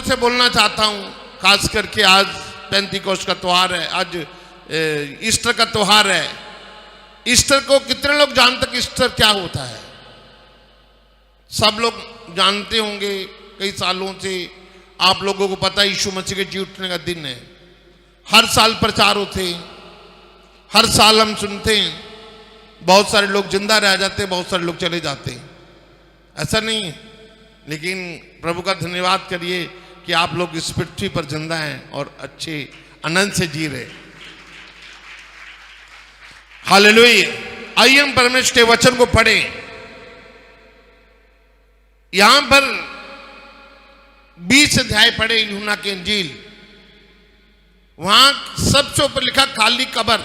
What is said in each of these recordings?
से बोलना चाहता हूं, खास करके आज पेंतिकोस्त का त्योहार है, आज ईस्टर का त्योहार है। ईस्टर को कितने लोग जानते कि ईस्टर क्या होता है? सब लोग जानते होंगे, कई सालों से आप लोगों को पता है यीशु मसीह के जी उठने का दिन है। हर साल प्रचार होते, हर साल हम सुनते हैं, बहुत सारे लोग जिंदा रह जाते, बहुत सारे लोग चले जाते, ऐसा नहीं है। लेकिन प्रभु का धन्यवाद करिए कि आप लोग इस पृथ्वी पर जिंदा हैं और अच्छे आनंद से जी रहे। हालेलुया। आइए हम परमेश्वर के वचन को पढ़ें। यहां पर 20 अध्याय पढ़े यूहन्ना की इंजील, वहां सबसे ऊपर लिखा खाली कब्र,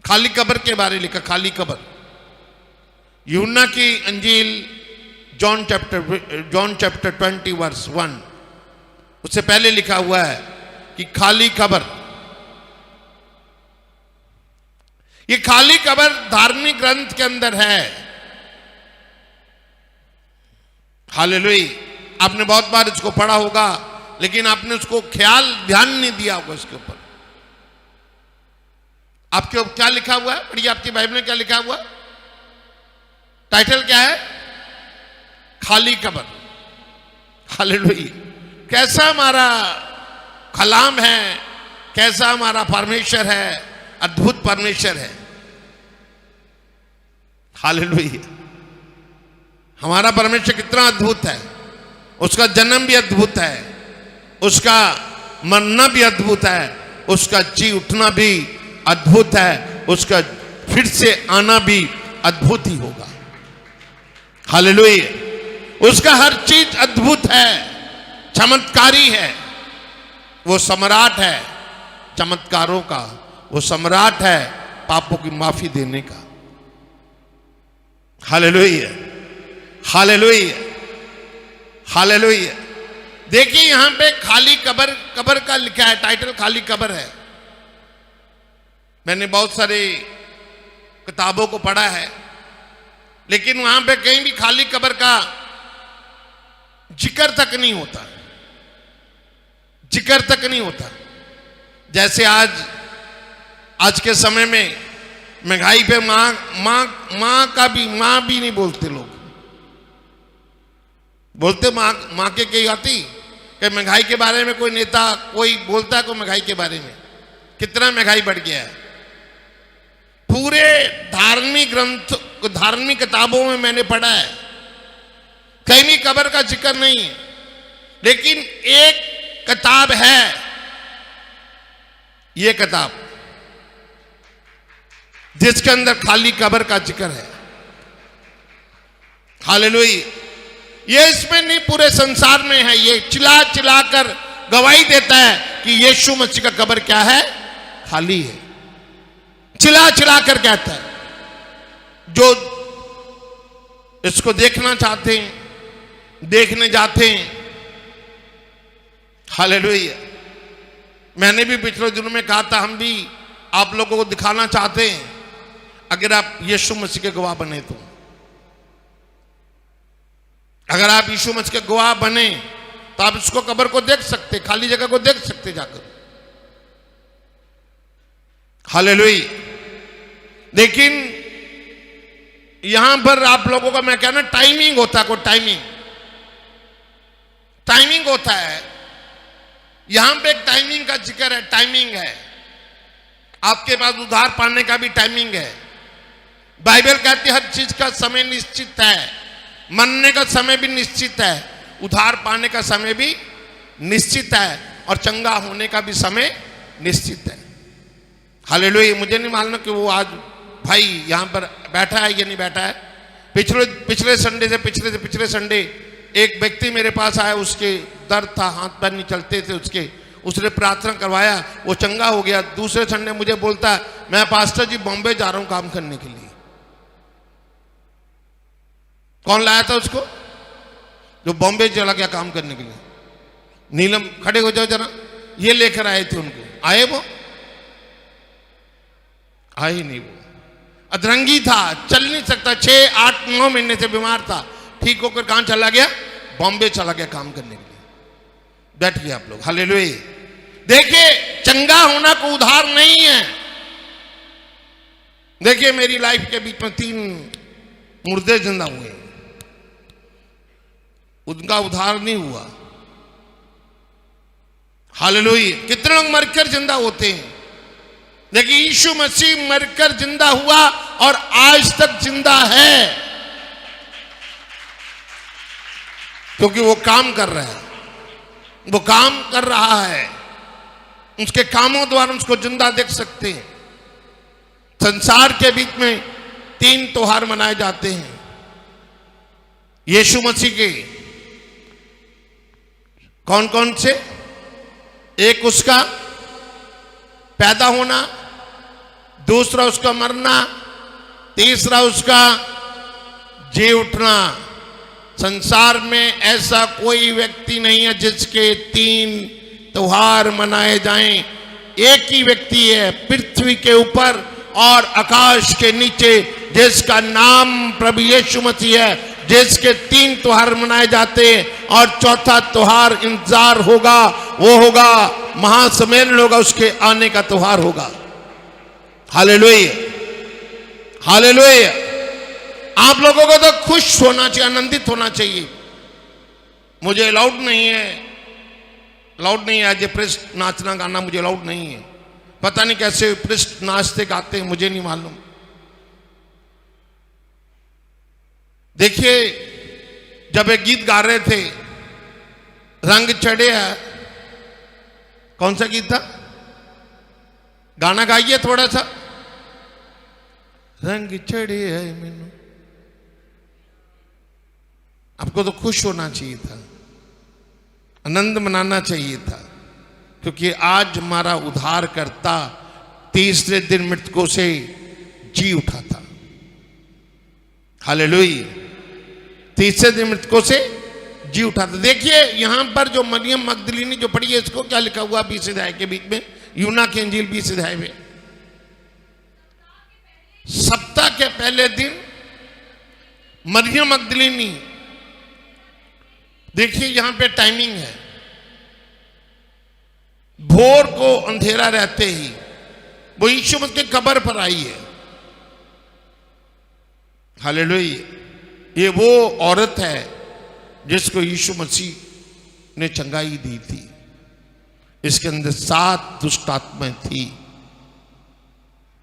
खाली कब्र के बारे लिखा, खाली कब्र। यूहन्ना की इंजील जॉन चैप्टर 20 वर्स 1, उससे पहले लिखा हुआ है कि खाली कब्र। ये खाली कब्र धार्मिक ग्रंथ के अंदर है। हालेलुया। आपने बहुत बार इसको पढ़ा होगा, लेकिन आपने उसको ध्यान नहीं दिया होगा इसके ऊपर। आपके ऊपर क्या लिखा हुआ है? पढ़िए, आपकी बाइबल में क्या लिखा हुआ है? टाइटल क्या है? खाली कब्र। हालेलुया। कैसा हमारा कलाम है, कैसा हमारा परमेश्वर है, अद्भुत परमेश्वर है। हालेलुया। हमारा परमेश्वर कितना अद्भुत है। उसका जन्म भी अद्भुत है, उसका मरना भी अद्भुत है, उसका जी उठना भी अद्भुत है, उसका फिर से आना भी अद्भुत ही होगा। हालेलुया। उसका हर चीज अद्भुत है, चमत्कारी है। वो सम्राट है चमत्कारों का, वो सम्राट है पापों की माफी देने का। Hallelujah, hallelujah, hallelujah. देखिए यहां पे खाली कब्र, कब्र का लिखा है, टाइटल खाली कब्र है। मैंने बहुत सारे किताबों को पढ़ा है, लेकिन वहां पे कहीं भी खाली कब्र का जिक्र तक नहीं होता, जिक्र तक नहीं होता। जैसे आज के समय में महंगाई पे मां का भी नहीं बोलते लोग। बोलते मां के कही आती कि महंगाई के बारे में कोई नेता कोई बोलता है, कोई महंगाई के बारे में कितना महंगाई बढ़ गया है। पूरे धार्मिक ग्रंथ, धार्मिक किताबों में मैंने पढ़ा है, कहीं भी कब्र का जिक्र नहीं है। लेकिन एक किताब है, यह किताब जिसके अंदर खाली कब्र का जिक्र है। हालेलुया। ये इसमें नहीं, पूरे संसार में है। ये चिल्ला चिल्ला कर गवाही देता है कि यीशु मसीह का कब्र क्या है? खाली है। चिल्ला चिल्ला कर कहता है। जो इसको देखना चाहते हैं, देखने जाते हैं। हालेलुया। मैंने भी पिछले दिनों में कहा था, हम भी आप लोगों को दिखाना चाहते हैं, अगर आप यीशु मसीह के गवाह बने तो। अगर आप यीशु मसीह के गवाह बने तो आप इसको कब्र को देख सकते, खाली जगह को देख सकते जाकर। हालेलुया। लेकिन यहां पर आप लोगों का मैं कहना, टाइमिंग होता है, कोई टाइमिंग होता है। यहां पे एक टाइमिंग का जिक्र है, टाइमिंग है। आपके पास उद्धार पाने का भी टाइमिंग है। बाइबल कहती है हर चीज का समय निश्चित है, मरने का समय भी निश्चित है, उद्धार पाने का समय भी निश्चित है, और चंगा होने का भी समय निश्चित है। हालेलुया। मुझे नहीं मालूम कि वो आज भाई यहां पर बैठा है या नहीं बैठा है। पिछले संडे से पिछले संडे एक व्यक्ति मेरे पास आया, उसके दर्द था, हाथ पैर नहीं चलते थे उसने प्रार्थना करवाया, वो चंगा हो गया। दूसरे संडे मुझे बोलता है, मैं पास्टर जी बॉम्बे जा रहा हूं काम करने के लिए। कौन लाया था उसको? जो बॉम्बे चला गया काम करने के लिए। नीलम, खड़े हो जाओ जरा। ये लेकर आए थे उनको। आए वो? आए नहीं। वो अधरंगी था, चल नहीं सकता, 6, 8, 9 महीने से बीमार था। ठीक होकर कहां चला गया? बॉम्बे चला गया काम करने के लिए। बैठिए आप लोग, हालेलुया। देखिए, चंगा होना को उधार नहीं है। देखिए, मेरी लाइफ के बीच में 3 मुर्दे जिंदा हुए, उनका उधार नहीं हुआ। हालेलुया। कितने लोग मरकर जिंदा होते हैं, लेकिन यीशु मसीह मरकर जिंदा हुआ और आज तक जिंदा है, क्योंकि वो काम कर रहा है, वो काम कर रहा है। उसके कामों द्वारा उसको जिंदा देख सकते हैं। संसार के बीच में 3 त्योहार मनाए जाते हैं यीशु मसीह के। कौन कौन से? एक उसका पैदा होना, दूसरा उसका मरना, तीसरा उसका जी उठना। संसार में ऐसा कोई व्यक्ति नहीं है जिसके 3 त्योहार मनाए जाएं। एक ही व्यक्ति है पृथ्वी के ऊपर और आकाश के नीचे, जिसका नाम प्रभु यीशु मसीह है, जिसके 3 त्योहार मनाए जाते हैं। और चौथा त्योहार इंतजार होगा, वो होगा महासम्मेलन होगा, उसके आने का त्योहार होगा। Hallelujah, hallelujah. आप लोगों को तो खुश होना चाहिए, आनंदित होना चाहिए। मुझे अलाउड नहीं है, अलाउड नहीं है आज प्रेस्ट नाचना गाना, मुझे अलाउड नहीं है। पता नहीं कैसे प्रेस्ट नाचते गाते हैं, मुझे नहीं मालूम। देखिए, जब एक गीत गा रहे थे, रंग चढ़े है, कौन सा गीत था? गाना गाइए थोड़ा सा। रंग चढ़े है मैनू। आपको तो खुश होना चाहिए था, आनंद मनाना चाहिए था, क्योंकि आज हमारा उद्धारकर्ता तीसरे दिन मृतकों से जी उठा था। हालेलुया। तीसरे दिन मृतकों से जी उठा था। देखिए, यहां पर जो मरियम मगदलीनी जो पढ़ी है, इसको क्या लिखा हुआ 20 अध्याय के बीच में, यूना की इंजील 20 अध्याय में। सप्ताह के पहले दिन मरियम मगदलीनी, देखिए यहां पे टाइमिंग है, भोर को अंधेरा रहते ही वो यीशु मसीह की कब्र पर आई है। हालेलुया। ये वो औरत है जिसको यीशु मसीह ने चंगाई दी थी। इसके अंदर 7 दुष्ट आत्माएं थी।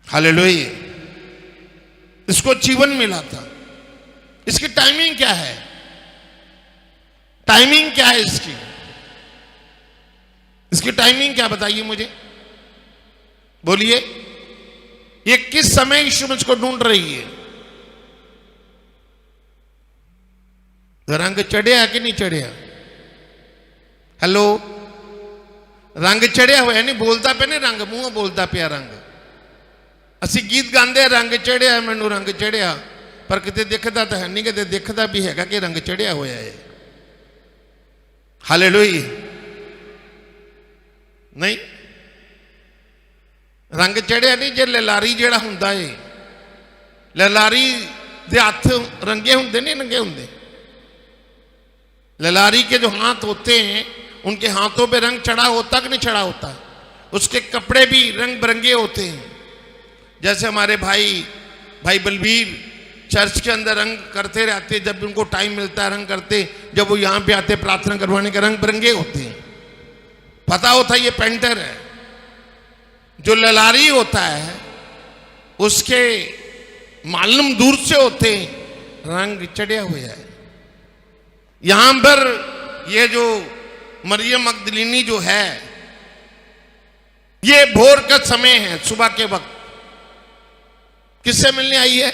हालेलुया। इसको जीवन मिला था। इसकी टाइमिंग क्या है? टाइमिंग क्या है इसकी? इसकी टाइमिंग क्या, बताइए मुझे, बोलिए। ये किस समय यीशु मसीह को ढूंढ रही है? रंग चढ़िया कि नहीं चढ़िया? हेलो, रंग चढ़िया हुआ नहीं, बोलता पे नहीं रंग, मुंह बोलता पिया रंग। असी गीत गाते रंग चढ़िया मैनू रंग चढ़िया, पर किते दिखता तो है नहीं, किते दिखता भी है कि रंग चढ़िया होया है। हालेलुया। नहीं, रंग चढ़िया नहीं, जे ललारी जेड़ा हुंदा है, ललारी दे हाथ रंगे हुंदे नहीं नंगे हुंदे। ललारी के जो हाथ होते हैं, उनके हाथों पे रंग चढ़ा होता कि नहीं चढ़ा होता? उसके कपड़े भी रंग बिरंगे होते हैं। जैसे हमारे भाई बलबीर चर्च के अंदर रंग करते रहते, जब उनको टाइम मिलता है रंग करते, जब वो यहां पे आते प्रार्थना करवाने के, रंग बिरंगे होते हैं। पता होता ये पेंटर है। जो ललारी होता है उसके मालूम दूर से होते हैं, रंग चढ़िया हुआ है। यहां पर ये जो मरियम मगदलीनी जो है, ये भोर का समय है, सुबह के वक्त। किससे मिलने आई है?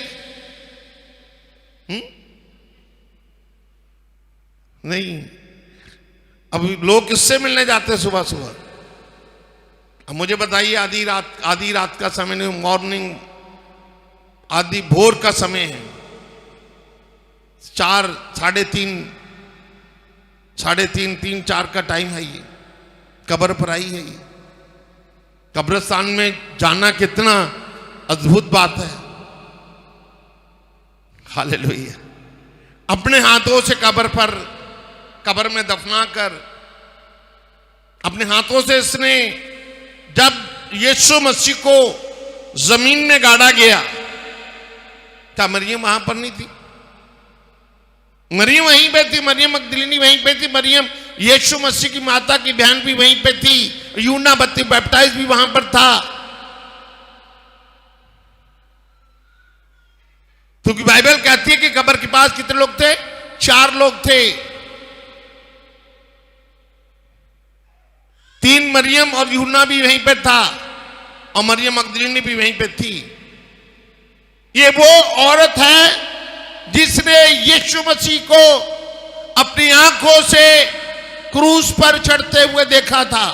नहीं, अब लोग किससे मिलने जाते हैं सुबह सुबह? अब मुझे बताइए, आधी रात का समय नहीं, मॉर्निंग, आधी भोर का समय है। 4, साढ़े 3, 4 का टाइम है। ये कब्र पर आई है। ये कब्रिस्तान में जाना कितना अद्भुत बात है। हालेलुया। अपने हाथों से कब्र पर कब्र में दफना कर अपने हाथों से इसने, जब यीशु मसीह को जमीन में गाड़ा गया, क्या मरियम वहां पर नहीं थी? मरियम वहीं पे थी, मरियम मगदलीनी वहीं पे थी, मरियम यीशु मसीह की माता की बहन भी वहीं पे थी, यूहन्ना बैप्टाइज भी वहां पर था। क्योंकि बाइबल कहती है कि कब्र के पास कितने लोग थे? 4 लोग थे। 3 मरियम और यूहन्ना भी वहीं पे था और मरियम मगदलीनी भी वहीं पे थी। ये वो औरत है जिसने यीशु मसीह को अपनी आंखों से क्रूस पर चढ़ते हुए देखा था।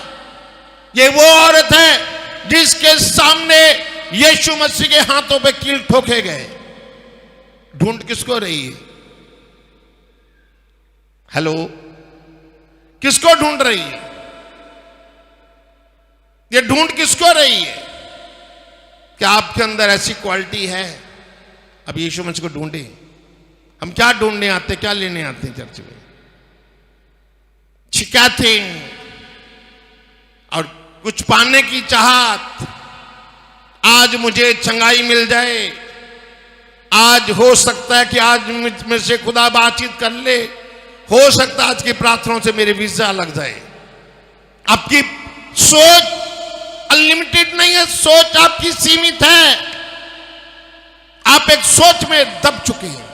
ये वो औरत है जिसके सामने यीशु मसीह के हाथों पे कील ठोके गए। ढूंढ किसको रही है? हेलो, किसको ढूंढ रही है? ये ढूंढ किसको रही है? क्या आपके अंदर ऐसी क्वालिटी है? अब यीशु मसीह को ढूंढे। हम क्या ढूंढने आते, क्या लेने आते हैं चर्च में? शिकायतें और कुछ पाने की चाहत। आज मुझे चंगाई मिल जाए, आज हो सकता है कि आज मुझ से खुदा बातचीत कर ले, हो सकता है आज की प्रार्थनाओं से मेरे वीजा लग जाए। आपकी सोच अनलिमिटेड नहीं है, सोच आपकी सीमित है। आप एक सोच में दब चुके हैं।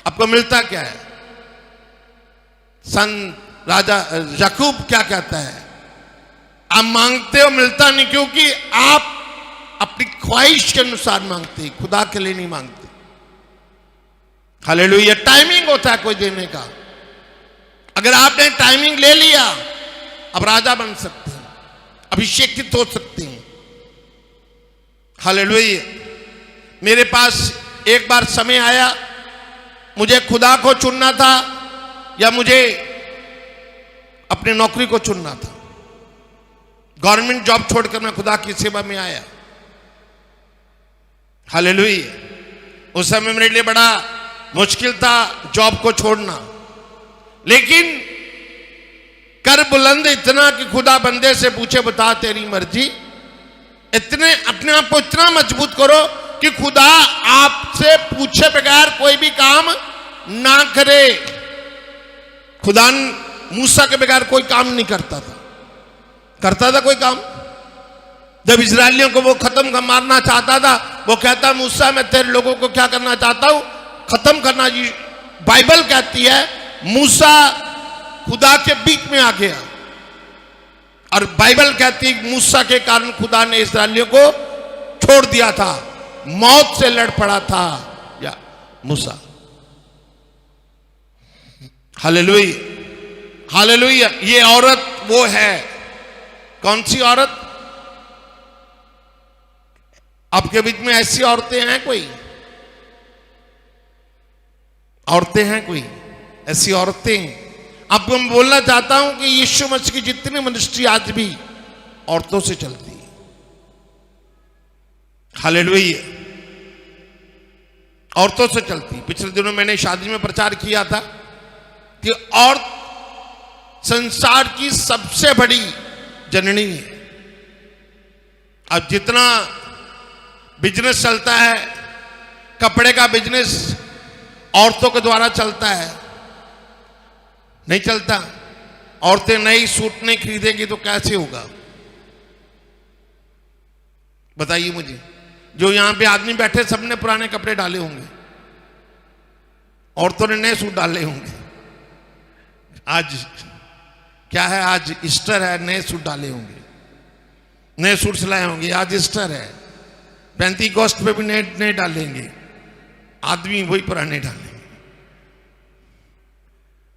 आपको मिलता क्या है? राजा याकूब क्या कहता है? आप मांगते हो, मिलता नहीं, क्योंकि आप अपनी ख्वाहिश के अनुसार मांगते, खुदा के लिए नहीं मांगते। हालेलुया। टाइमिंग होता है कोई देने का। अगर आपने टाइमिंग ले लिया, अब राजा बन सकते हैं, अभिषेकित हो सकते हैं। हालेलुया। मेरे पास एक बार समय आया, मुझे खुदा को चुनना था या मुझे अपनी नौकरी को चुनना था। गवर्नमेंट जॉब छोड़कर मैं खुदा की सेवा में आया। हालेलुया। उस समय मेरे लिए बड़ा मुश्किल था जॉब को छोड़ना, लेकिन कर बुलंद इतना कि खुदा बंदे से पूछे, बता तेरी मर्जी। इतने अपने आप को इतना मजबूत करो कि खुदा आपसे पूछे बगैर कोई भी काम ना करे। खुदा मूसा के बगैर कोई काम नहीं करता था। करता था कोई काम? जब इजरायलियों को वो खत्म मारना चाहता था, वो कहता मूसा मैं तेरे लोगों को क्या करना चाहता हूं? खत्म करना। बाइबल कहती है मूसा खुदा के बीच में आ गया, और बाइबल कहती है मूसा के कारण खुदा ने इस्राएलियों को छोड़ दिया था, मौत से लड़ पड़ा था या मूसा। Hallelujah, hallelujah. ये औरत वो है। कौन सी औरत? आपके बीच में ऐसी औरतें हैं कोई? औरतें हैं कोई ऐसी औरतें? आपको मैं बोलना चाहता हूं कि यीशु मसीह की जितनी मिनिस्ट्री आज भी औरतों से चलती है। हालेलुया। औरतों से चलती। पिछले दिनों मैंने शादी में प्रचार किया था कि औरत संसार की सबसे बड़ी जननी है। अब जितना बिजनेस चलता है, कपड़े का बिजनेस औरतों के द्वारा चलता है, नहीं चलता। औरतें नई सूट नहीं खरीदेंगी तो कैसे होगा? बताइए मुझे। जो यहां पे आदमी बैठे सबने पुराने कपड़े डाले होंगे, औरतों ने नए सूट डाले होंगे। आज क्या है? आज ईस्टर है, नए सूट डाले होंगे, नए सूट सिलाए होंगे। आज ईस्टर है, पेंतीकोस्ट पे भी नए नए डालेंगे। आदमी वही पुराने डालेंगे।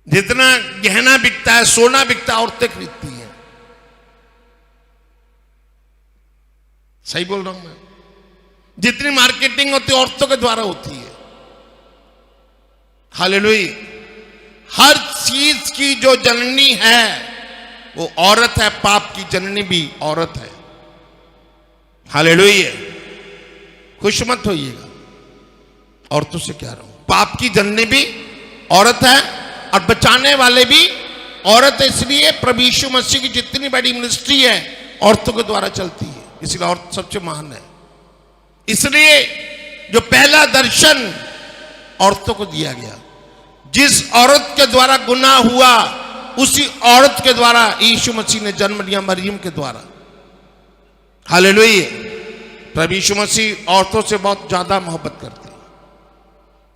जितना गहना बिकता है, सोना बिकता है, औरतें खरीदती हैं। सही बोल रहा हूं मैं? जितनी मार्केटिंग होती है औरतों के द्वारा होती है। हालेलुया। हर चीज की जो जननी है वो औरत है। पाप की जननी भी औरत है। हालेलुया। खुश मत होइएगा, औरतों से कह रहा हूं, पाप की जननी भी औरत है और बचाने वाले भी औरत है। इसलिए प्रभु यीशु मसीह की जितनी बड़ी मिनिस्ट्री है औरतों के द्वारा चलती है, इसलिए औरत सबसे महान है। इसलिए जो पहला दर्शन औरतों को दिया गया, जिस औरत के द्वारा गुनाह हुआ उसी औरत के द्वारा यीशु मसीह ने जन्म लिया, मरियम के द्वारा। हालेलुया। प्रभु यीशु मसीह औरतों से बहुत ज्यादा मोहब्बत करते हैं,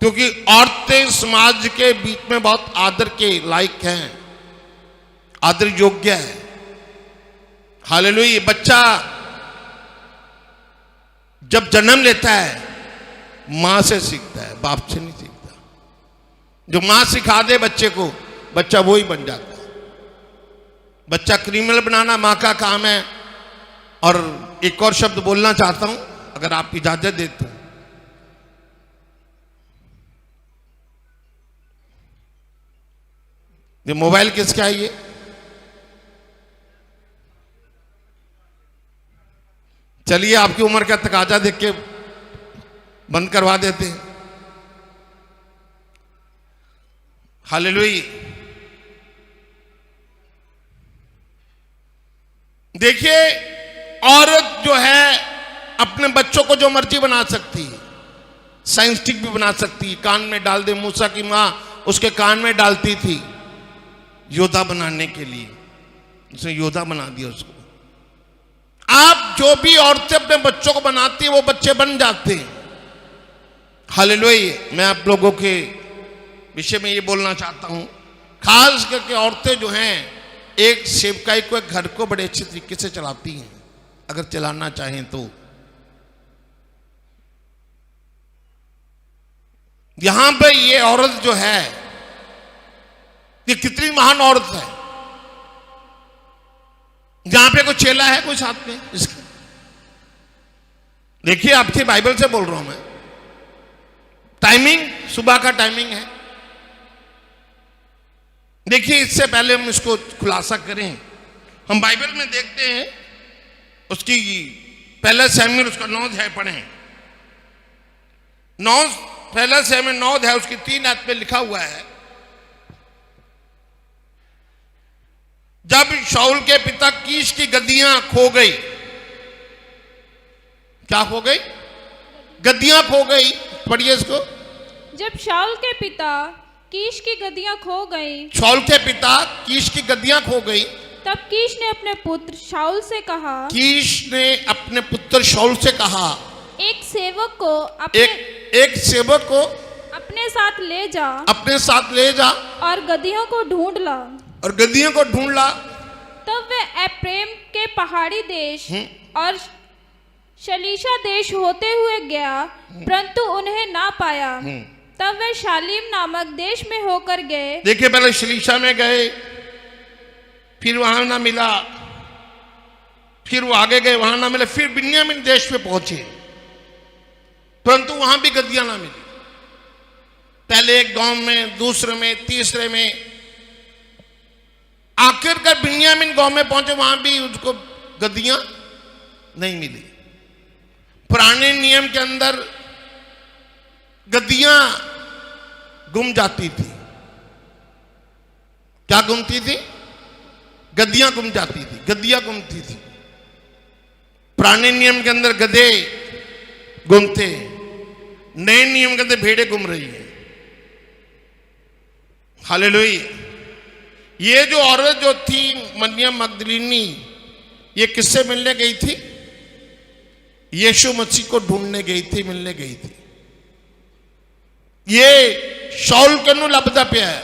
क्योंकि औरतें समाज के बीच में बहुत आदर के लायक हैं, आदर योग्य है। हालेलुया। बच्चा जब जन्म लेता है मां से सीखता है, बाप से नहीं सीखता। जो मां सिखा दे बच्चे को, बच्चा वो ही बन जाता है। बच्चा क्रिमिनल बनाना मां का काम है। और एक और शब्द बोलना चाहता हूं, अगर आप इजाजत देते हो। ये मोबाइल किसका है? ये चलिए आपकी उम्र का तकाजा देख के बंद करवा देते हैं। हालेलुया। देखिए, औरत जो है अपने बच्चों को जो मर्जी बना सकती है, साइंटिफिक भी बना सकती है, कान में डाल दे। मूसा की मां उसके कान में डालती थी योद्धा बनाने के लिए, उसने योद्धा बना दिया उसको। आप जो भी औरतें अपने बच्चों को बनाती है वो बच्चे बन जाते हैं। हालेलुया। मैं आप लोगों के विषय में ये बोलना चाहता हूं, खास करके औरतें जो हैं एक सेवकाई को, एक घर को बड़े अच्छे तरीके से चलाती हैं, अगर चलाना चाहें तो। यहां पे ये औरत जो है ये कितनी महान औरत है। यहां पे कोई चेला है कोई साथ में इसके? देखिए, आपकी बाइबल से बोल रहा हूं मैं। टाइमिंग सुबह का टाइमिंग है। देखिए, इससे पहले हम इसको खुलासा करें, हम बाइबल में देखते हैं उसकी पहला शमूएल उसका 9 अध्याय पढ़ें। 9 पहला शमूएल 9 अध्याय उसकी 3 आयत में लिखा हुआ है, जब शाऊल के पिता कीश की गद्दियां खो गई। क्या खो गई? गद्दियां खो गई। पढ़िए इसको। जब शाऊल के पिता कीश की गद्दियां खो गई, शाऊल के पिता कीश की गद्दियां खो गई, तब कीश ने अपने पुत्र शाऊल से कहा, कीश ने अपने पुत्र शाऊल से कहा, एक सेवक को अपने साथ ले जा, अपने साथ ले जा और गद्दियों को ढूंढ ला। और गद्दियों को ढूंढ ला। तब वह एप्रेम के पहाड़ी देश और शलीशा देश होते हुए गया, परंतु उन्हें ना पाया। तब वे शालीम नामक देश में होकर गए। देखिए, पहले शलीशा में गए, फिर वहां ना मिला, फिर वो आगे गए, वहां ना मिला, फिर बिन्यामीन देश में पहुंचे, परंतु वहां भी गद्दियां ना मिली। पहले एक गांव में, दूसरे में, तीसरे में, आखिरकार बिन्यामीन गांव में पहुंचे, वहां भी उसको गद्दियां नहीं मिली। पुराने नियम के अंदर गद्दियां गुम जाती थी। क्या गुमती थी? गद्दियां गुम जाती थी, गद्दियां गुमती थी। पुराने नियम के अंदर गधे गुमते, नए नियम के अंदर भेड़ें गुम रही है। हालेलुया। ये जो औरत जो थी मरियम मगदलीनी, ये किससे मिलने गई थी? यीशु मसीह को ढूंढने गई थी, मिलने गई थी। ये शाऊल कन्नू लभदा पिया है।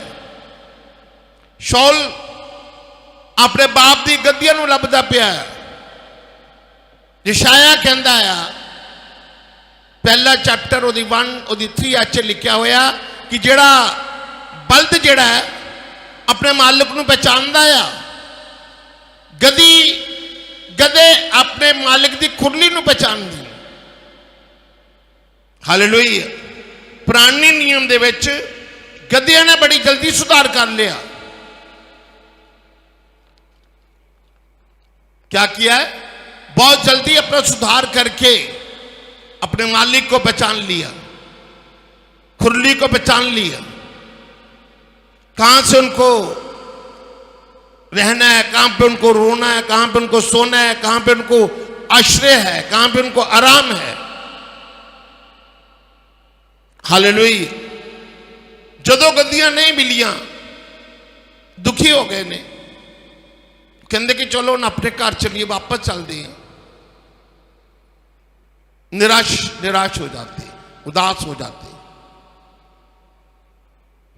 शाऊल अपने बाप दी गद्दियां नू लभदा पिया है। यशाया कहंदा आ, पहला चैप्टर ओदी 1 ओदी 3 आचे लिखा होया कि जेड़ा बल्द जेड़ा है अपने मालिक नू पहचानदा आ, गधे अपने मालिक दी खुरली नू पहचानदी। हालेलुया। पुराने नियम दे विच गधियां ने बड़ी जल्दी सुधार कर लिया। क्या किया है? बहुत जल्दी अपना सुधार करके अपने मालिक को पहचान लिया, खुरली को पहचान लिया। कहां से उनको रहना है, कहां पे उनको रोना है, कहां पे उनको सोना है, कहां पे उनको आश्रय है, कहां पे उनको आराम है। हालेलुया। जदों गद्दियां नहीं मिलियां दुखी हो गए ने, कहते कि चलो ना अपने घर चलिए, वापस चलते हैं। निराश हो जाते, उदास हो जाते।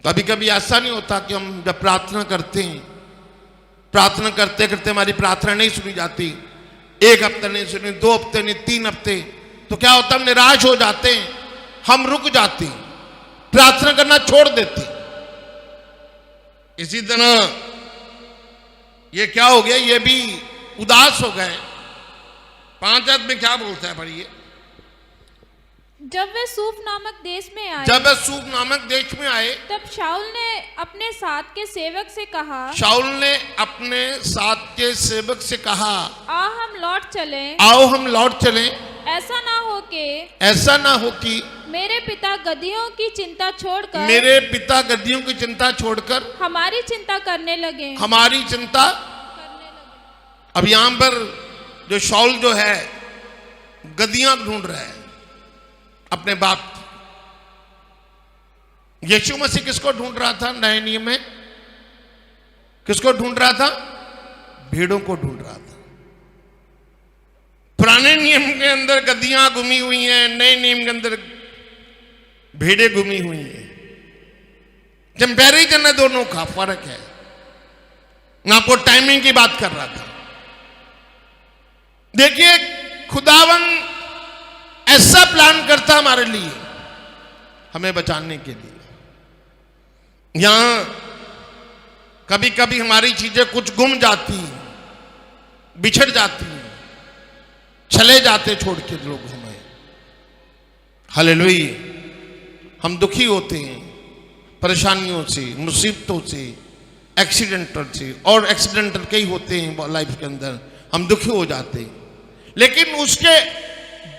कभी कभी ऐसा नहीं होता कि हम जब प्रार्थना करते हैं, प्रार्थना करते करते हमारी प्रार्थना नहीं सुनी जाती, 1 हफ्ता नहीं सुनी, 2 हफ्ते नहीं, 3 हफ्ते, तो क्या होता है हम निराश हो जाते हैं, हम रुक जाते हैं, प्रार्थना करना छोड़ देते हैं। इसी तरह ये क्या हो गया, ये भी उदास हो गए। 5 आदमी क्या बोलता है पढ़िए। जब वे सूफ नामक देश में आए, जब वे सूफ नामक देश में आए, तब शाऊल ने अपने साथ के सेवक से कहा, शाऊल ने अपने साथ के सेवक से कहा, आओ हम लौट चलें, आओ हम लौट चलें। ऐसा ना हो कि मेरे पिता गद्दियों की चिंता छोड़कर, मेरे पिता गद्दियों की चिंता छोड़कर हमारी चिंता करने लगे। हमारी चिंता। अब यहां पर जो शाऊल जो है गद्दियां ढूंढ रहा है अपने बाप। यीशु मसीह किसको ढूंढ रहा था नए नियम में? किसको ढूंढ रहा था? भेड़ों को ढूंढ रहा था। पुराने नियम के अंदर गद्दियां गुमी हुई हैं, नए नियम के अंदर भेड़ें गुमी हुई हैं। कंपैरिजन है, दोनों का फर्क है। मैं आपको टाइमिंग की बात कर रहा था। देखिए, खुदावन ऐसा प्लान करता हमारे लिए, हमें बचाने के लिए। यहां कभी कभी हमारी चीजें कुछ गुम जाती हैं, बिछड़ जाती हैं, चले जाते छोड़ के लोग हमें। हालेलुया। हम दुखी होते हैं परेशानियों से, मुसीबतों से, एक्सीडेंटल से, और एक्सीडेंटल कई होते हैं लाइफ के अंदर, हम दुखी हो जाते हैं। लेकिन उसके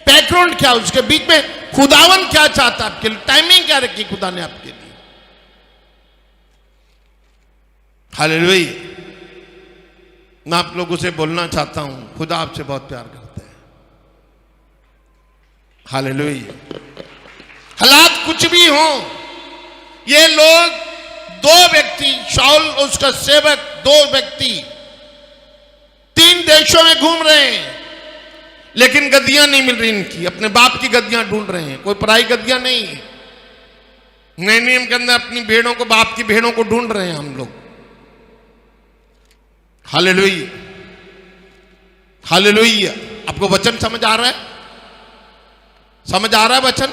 बैकग्राउंड क्या, उसके बीच में खुदावन क्या चाहता आपके लिए, टाइमिंग क्या रखी खुदा ने आपके लिए। हालेलुया। मैं आप लोगों से बोलना चाहता हूं, खुदा आपसे बहुत प्यार करता है। हालेलुया। हालात कुछ भी हो, ये लोग 2 व्यक्ति, शाऊल और उसका सेवक, 2 व्यक्ति 3 देशों में घूम रहे हैं, लेकिन गद्दियां नहीं मिल रही इनकी। अपने बाप की गद्दियां ढूंढ रहे हैं, कोई पराई गद्दियां नहीं है। नए नियम के अंदर अपनी भेड़ों को, बाप की भेड़ों को ढूंढ रहे हैं हम लोग। हालेलुया। हालेलुया। आपको वचन समझ आ रहा है? समझ आ रहा है वचन?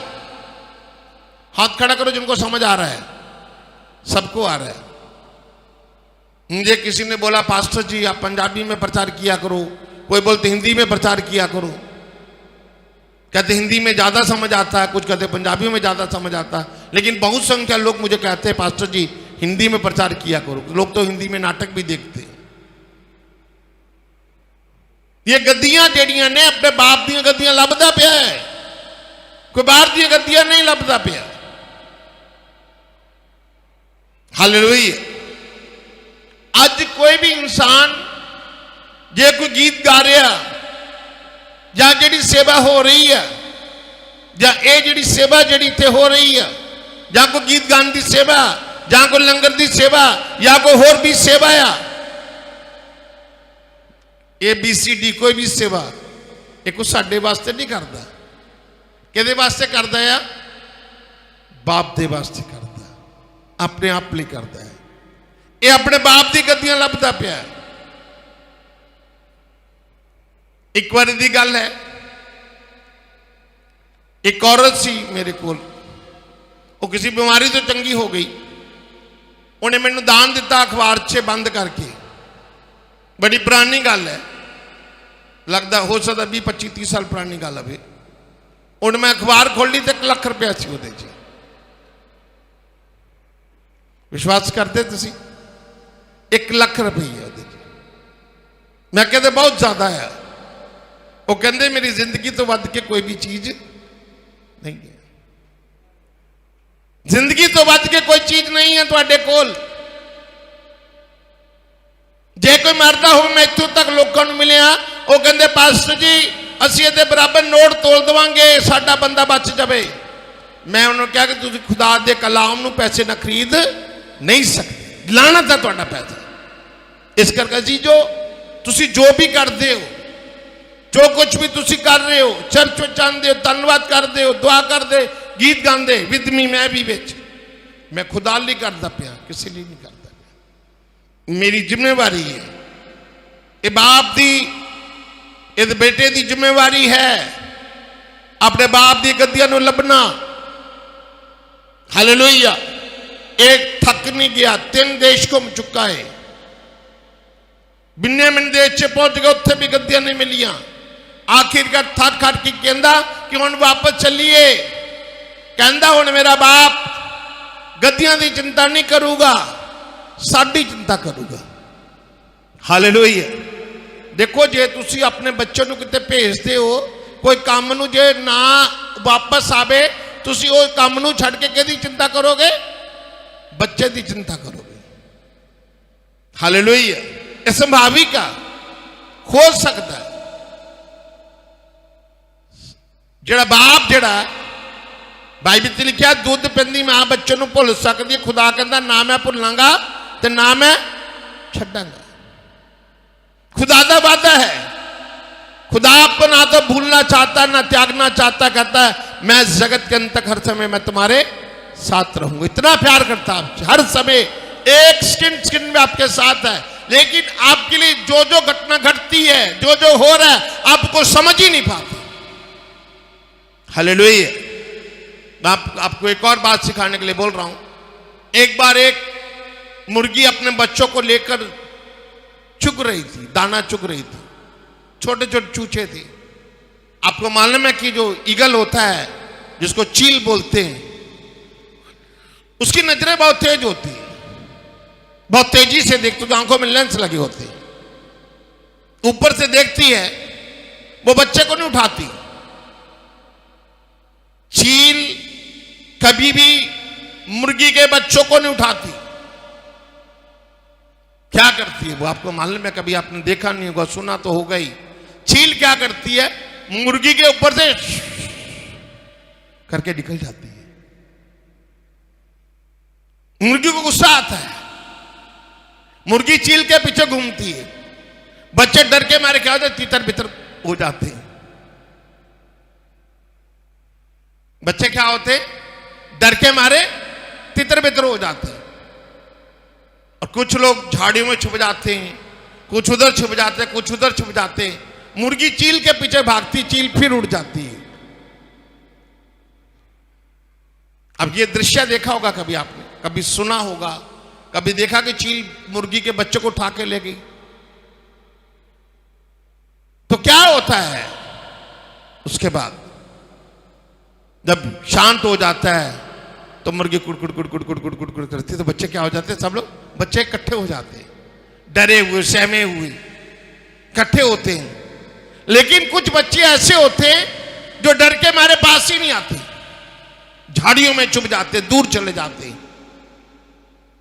हाथ खड़ा करो जिनको समझ आ रहा है। सबको आ रहा है। मुझे किसी ने बोला, पास्टर जी आप पंजाबी में प्रचार किया करो, कोई बोलते हिंदी में प्रचार किया करो। कहते हिंदी में ज्यादा समझ आता है, कुछ कहते पंजाबी में ज्यादा समझ आता है। लेकिन बहुत संख्या लोग मुझे कहते हैं, पास्टर जी हिंदी में प्रचार किया करो। लोग तो हिंदी में नाटक भी देखते हैं। ये गद्दियां जेड़ियां ने अपने बाप दी गद्दियां लभदा पिया है, कोई बाहर दी गद्दियां नहीं लभदा पिया। हालेलुया। आज कोई भी इंसान जे कोई गीत गा रहा, या जी सेवा हो रही है, या ये जी सेवा जी इतने हो रही है, या कोई गीत गाने की सेवा, या कोई लंगर की सेवा, या कोई होर भी सेवा आ, ABCD कोई भी सेवा, ये कुछ साडे वास्ते नहीं करता। किहदे वास्ते करता है? बाप दे वास्ते करता है, अपने आप लिए करता है। ये अपने बाप की गद्दियां लभदा पिया है। एक बार की गल है, एक औरत सी मेरे को, वो किसी बीमारी तो चंगी हो गई, उन्हें मैनू दान दिता अखबार 'च बंद करके। बड़ी पुरानी गल है, लगता हो सकता 20-25-30 साल पुरानी गल है। उन्हें मैं अखबार खोली तो 1 लाख रुपया सी वो। विश्वास करते तुसी? 1 लाख रुपया। मैं कहते बहुत ज्यादा है। वो कहते मेरी जिंदगी तो वध के कोई भी चीज नहीं है, जिंदगी तो वध के कोई चीज नहीं है तुहाडे कोल। जे कोई मरदा हो मैं इत्थों तक लोगों को मिलिया वो कहते पास्टर जी ਅਸੀਂ ਇਹਦੇ ਬਰਾਬਰ ਨੋਟ ਤੋਲ ਦਵਾਂਗੇ ਸਾਡਾ ਬੰਦਾ ਬਚ ਜਾਵੇ मैं उन्होंने कहा कि तुम खुदा दे कलाम नूं पैसे ना खरीद नहीं सकते लानत है तुहाडा पैसा इस करके जी जो तुसी जो भी करते हो जो कुछ भी तुसी कर रहे हो चर्च विच आंदे हो धन्नवाद करते हो दुआ करते गीत गाते विद मी मैं भी विच मैं खुदा लिए करता पिया किसी लिए नहीं करता पिया मेरी जिम्मेवारी है ये बाप दी इस बेटे की जिम्मेवारी है अपने बाप दी गद्दियां नूं लभना हालेलुया एक थक नहीं गया 3 देश घूम चुका है बिन्यामीन देश च पहुंच गया उत्थे भी गद्दियां नहीं मिलियां आखिरकार थक खट के कहंदा कि हुण वापस चलिए कहंदा हुण मेरा बाप गद्दियां की चिंता नहीं करूगा साडी चिंता करूगा हालेलुया देखो जे तुसी अपने बच्चों को किते भेजते हो कोई काम नूं जे ना वापस आवे तुसी वो काम नूं छड्ड के किहदी चिंता करोगे बच्चे की चिंता करोगे हालेलुया ये संभाविक हो सकता है जेड़ा बाप जेड़ा बाइबल च लिखा दुध पिंदी मां बच्चे नूं भुल सकदी खुदा कहंदा ना मैं भुलांगा ते ना मैं छड्डांगा खुदा का वादा है खुदा आपको ना तो भूलना चाहता ना त्यागना चाहता कहता है मैं जगत के अंत तक हर समय मैं तुम्हारे साथ रहूंगा इतना प्यार करता है आपसे हर समय एक स्किन में आपके साथ है लेकिन आपके लिए जो जो घटना घटती है जो जो हो रहा है आपको समझ ही नहीं पाते हालेलुया मैं आपको एक और बात सिखाने के लिए बोल रहा हूं एक बार एक मुर्गी अपने बच्चों को लेकर चुग रही थी दाना चुग रही थी छोटे छोटे चूचे थे आपको मालूम है कि जो ईगल होता है जिसको चील बोलते हैं उसकी नजरें बहुत तेज होती है बहुत तेजी से देखती तो आंखों में लेंस लगे होते हैं ऊपर से देखती है वो बच्चे को नहीं उठाती चील कभी भी मुर्गी के बच्चों को नहीं उठाती क्या करती है वो आपको मालूम है कभी आपने देखा नहीं होगा सुना तो होगा ही चील क्या करती है मुर्गी के ऊपर से करके निकल जाती है मुर्गी को गुस्सा आता है मुर्गी चील के पीछे घूमती है बच्चे डर के मारे क्या होते तितर बितर हो जाते हैं बच्चे क्या होते डर के मारे तितर बितर हो जाते हैं और कुछ लोग झाड़ियों में छुप जाते हैं कुछ उधर छुप जाते हैं कुछ उधर छुप जाते हैं मुर्गी चील के पीछे भागती चील फिर उड़ जाती है अब ये दृश्य देखा होगा कभी आपने कभी सुना होगा कभी देखा कि चील मुर्गी के बच्चे को उठा के ले गई तो क्या होता है उसके बाद जब शांत हो जाता है तो मुर्गी कुड़कुड़ कुड़कुड़ कुड़कुड़ कुड़कुड़ करती है तो बच्चे क्या हो जाते हैं सब लोग बच्चे इकट्ठे हो जाते हैं डरे हुए सहमे हुए इकट्ठे होते हैं लेकिन कुछ बच्चे ऐसे होते हैं जो डर के मारे पास ही नहीं आते झाड़ियों में छुप जाते दूर चले जाते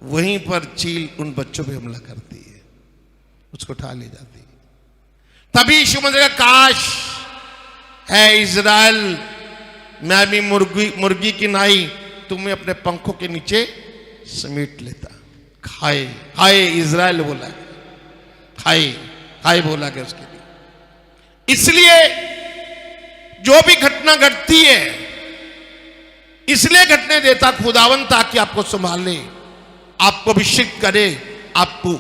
वहीं पर चील उन बच्चों पे हमला करती है उसको उठा ले जाती है तभी यीशु मसीह का काश है इज़राइल मैं भी मुर्गी की नाई तुम्हें अपने पंखों के नीचे समेट लेता खाए खाए इज़राइल बोला खाए खाए बोला गया उसके लिए इसलिए जो भी घटना घटती है इसलिए घटने देता खुदावन ताकि आपको संभाले आपको अभिषेक करे आपको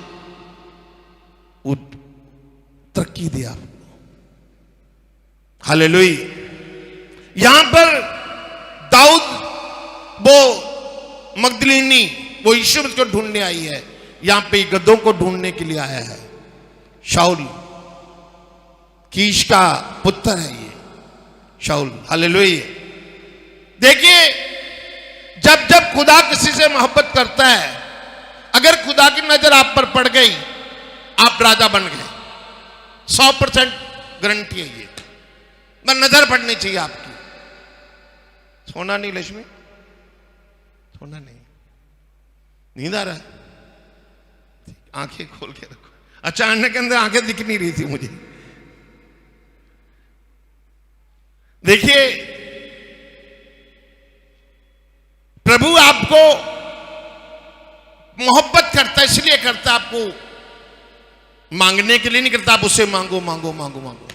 तरक्की दे आपको हालेलुया यहां पर दाऊद वो मगदलीनी वो यीशु को ढूंढने आई है यहां पे गधों को ढूंढने के लिए आया है शाऊल कीश का पुत्र है ये शाऊल हालेलुया देखिए जब जब खुदा किसी से मोहब्बत करता है अगर खुदा की नजर आप पर पड़ गई आप राजा बन गए 100% गारंटी है ये बस नजर पड़नी चाहिए आपकी सोना नहीं लक्ष्मी सोना नहीं नींद आ रहा है आंखें खोल के रखो अचानक के अंदर आंखें दिख नहीं रही थी मुझे। देखिए, प्रभु आपको मोहब्बत करता है, इसलिए करता है, आपको मांगने के लिए नहीं करता। आप उससे मांगो मांगो मांगो मांगो।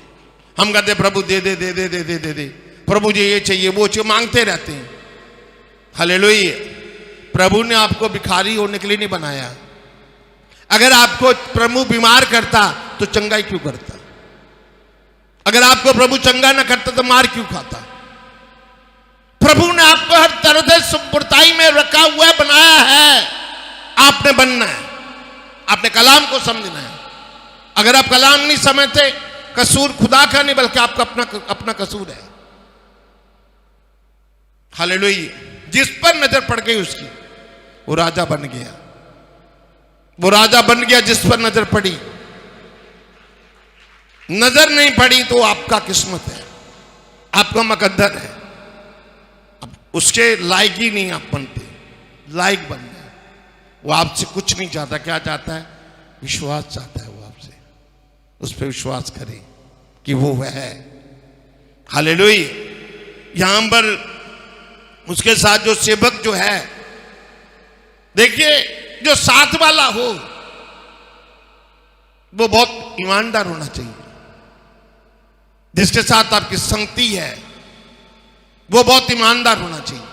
हम कहते प्रभु दे दे दे दे दे दे दे दे, प्रभु जी ये चाहिए वो चाहिए, मांगते रहते हैं। हालेलुया। प्रभु ने आपको भिखारी होने के लिए नहीं बनाया। अगर आपको प्रभु बीमार करता तो चंगाई क्यों करता? अगर आपको प्रभु चंगा ना करता तो मार क्यों खाता? प्रभु ने आपको हर तरह से संपूर्णताई में रखा हुआ है, बनाया है। आपने बनना है, आपने कलाम को समझना है। अगर आप कलाम नहीं समझते, कसूर खुदा का नहीं बल्कि आपका अपना कसूर है। हालेलुया। जिस पर नजर पड़ गई उसकी, वो राजा बन गया। वो राजा बन गया जिस पर नजर पड़ी। नजर नहीं पड़ी तो आपका किस्मत है, आपका मुकद्दर है। अब उसके लायक ही नहीं आप बनते, लायक बन गए। वो आपसे कुछ नहीं चाहता। क्या चाहता है? विश्वास चाहता है वो आपसे। उस पर विश्वास करें कि वो है। हालेलुया। यहां पर उसके साथ जो सेवक जो है, देखिए, जो साथ वाला हो वो बहुत ईमानदार होना चाहिए। जिसके साथ आपकी संगति है वो बहुत ईमानदार होना चाहिए।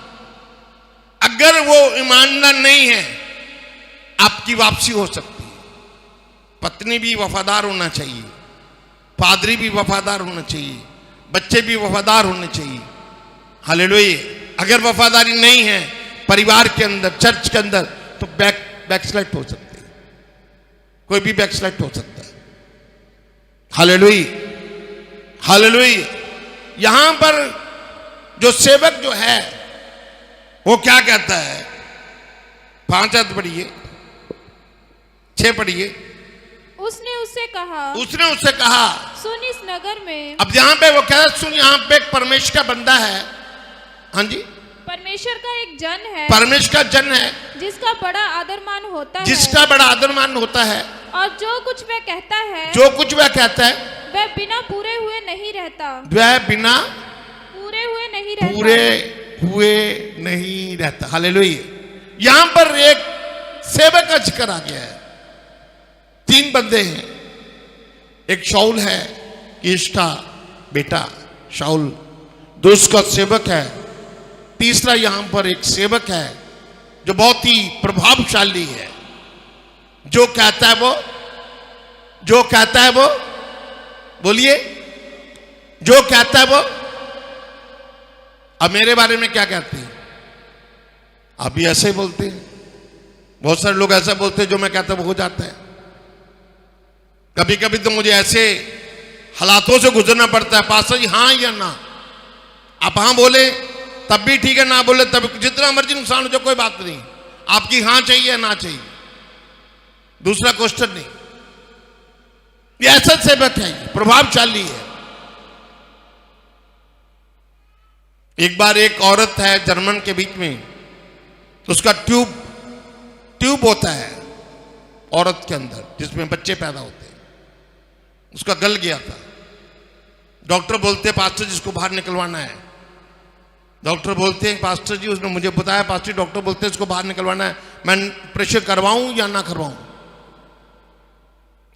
अगर वो ईमानदार नहीं है, आपकी वापसी हो सकती है। पत्नी भी वफादार होना चाहिए, पादरी भी वफादार होना चाहिए, बच्चे भी वफादार होने चाहिए। हालेलुया। अगर वफादारी नहीं है परिवार के अंदर, चर्च के अंदर, तो बैकस्लाइड हो सकती है। कोई भी बैकस्लाइड हो सकता है। हालेलुया। हालेलुया। यहां पर जो सेवक जो है वो क्या कहता है? 5 आयत पढ़िए, 6 पढ़िए। उसने उससे कहा, सुन इस नगर में। अब यहां पे वो कह रहा, सुन, यहां पे एक परमेश्वर का बंदा है। हाँ जी, परमेश्वर का एक जन है, परमेश्वर का जन है, जिसका बड़ा आदरमान होता है, जिसका बड़ा आदरमान होता है। और जो कुछ वह कहता है, जो कुछ वह कहता है, वह बिना पूरे हुए नहीं रहता। वह बिना पूरे हुए नहीं रहता। पूरे हुए नहीं रहता। हालेलुया। यहां पर एक सेवक का जिक्र आ गया है। 3 बंदे हैं। एक शाऊल है, कीश का बेटा शाऊल, दूसरा सेवक है, तीसरा यहां पर एक सेवक है जो बहुत ही प्रभावशाली है। जो कहता है वो, जो कहता है वो, बोलिए, जो कहता है वो। अब मेरे बारे में क्या कहते हैं? आप भी ऐसे ही बोलते हैं। बहुत सारे लोग ऐसा बोलते हैं, जो मैं कहता हूं वो हो जाता है। कभी कभी तो मुझे ऐसे हालातों से गुजरना पड़ता है, पास्टर जी हाँ या ना। आप हाँ बोले तब भी ठीक है, ना बोले तब, जितना मर्जी नुकसान हो जाए कोई बात नहीं। आपकी हाँ चाहिए ना चाहिए, दूसरा क्वेश्चन नहीं। ये ऐसा सेवक है, प्रभावशाली है। एक बार एक औरत है जर्मन के बीच में, तो उसका ट्यूब होता है औरत के अंदर जिसमें बच्चे पैदा होते हैं, उसका गल गया था। डॉक्टर बोलते हैं पास्टर जी इसको बाहर निकलवाना है। डॉक्टर बोलते हैं पास्टर जी, उसने मुझे बताया पास्टर, डॉक्टर बोलते हैं इसको बाहर निकलवाना है, मैं प्रेशर करवाऊं या ना करवाऊं?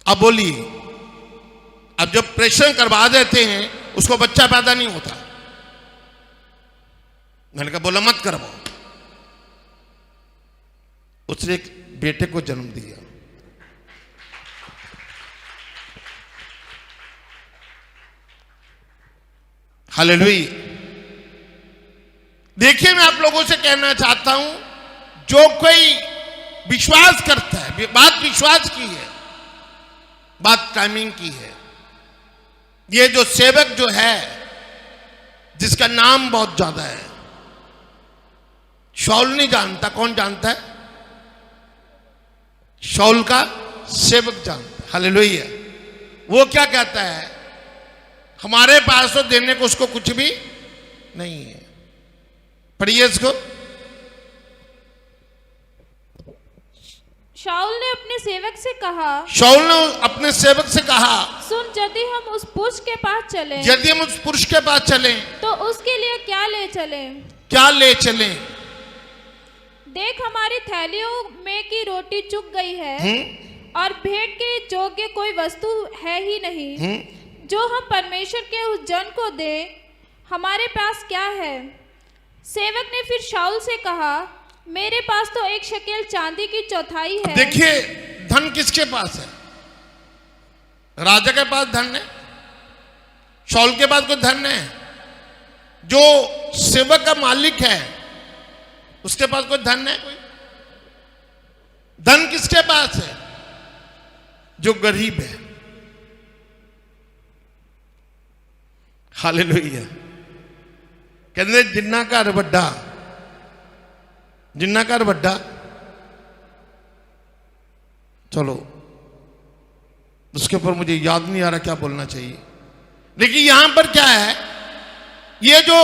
अब बोलिए, अब जब प्रेशर करवा देते हैं उसको बच्चा पैदा नहीं होता। मैंने कहा बोला मत करवाओ। उसने एक बेटे को जन्म दिया। हालेलुया। देखिए, मैं आप लोगों से कहना चाहता हूं, जो कोई विश्वास करता है, बात विश्वास की है, बात टाइमिंग की है। ये जो सेवक जो है, जिसका नाम बहुत ज्यादा है, शाऊल नहीं जानता। कौन जानता है? शाऊल का सेवक जानता है। हालेलुया। वो क्या कहता है? हमारे पास तो देने को उसको कुछ भी नहीं है। पढ़िए इसको। शाऊल ने अपने सेवक से कहा, शाऊल ने अपने सेवक से कहा, सुन, यदि हम उस पुरुष के पास चलें, यदि हम उस पुरुष के पास चलें तो उसके लिए क्या ले चलें? क्या ले चलें? देख, हमारी थैलियों में की रोटी चुक गई है और भेंट के योग्य कोई वस्तु है ही नहीं जो हम परमेश्वर के उस जन को दें। हमारे पास क्या है? सेवक ने फिर शाऊल से कहा, मेरे पास तो 1 शकेल चांदी की चौथाई है। देखिए, धन किसके पास है? राजा के पास धन है, शाऊल के पास कोई धन है? जो सेवक का मालिक है उसके पास कोई धन है? कोई धन किसके पास है? जो गरीब है। हालेलुया। कहते जिन्ना घर वड्डा, जिन्ना घर वड्डा, चलो उसके ऊपर मुझे याद नहीं आ रहा क्या बोलना चाहिए, लेकिन यहां पर क्या है, ये जो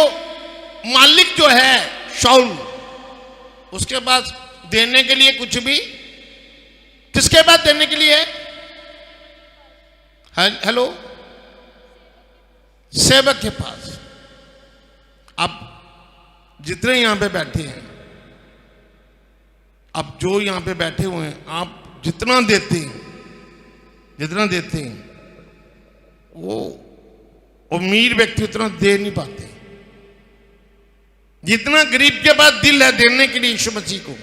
मालिक जो है शाऊल, उसके पास देने के लिए कुछ भी, किसके पास देने के लिए है? हेलो, सेवक के पास। आप जितने यहां पे बैठे हैं, आप जो यहां पे बैठे हुए हैं, आप जितना देते हैं, जितना देते हैं, वो अमीर व्यक्ति उतना दे नहीं पाते। जितना गरीब के पास दिल है देने के लिए यीशु मसीह को,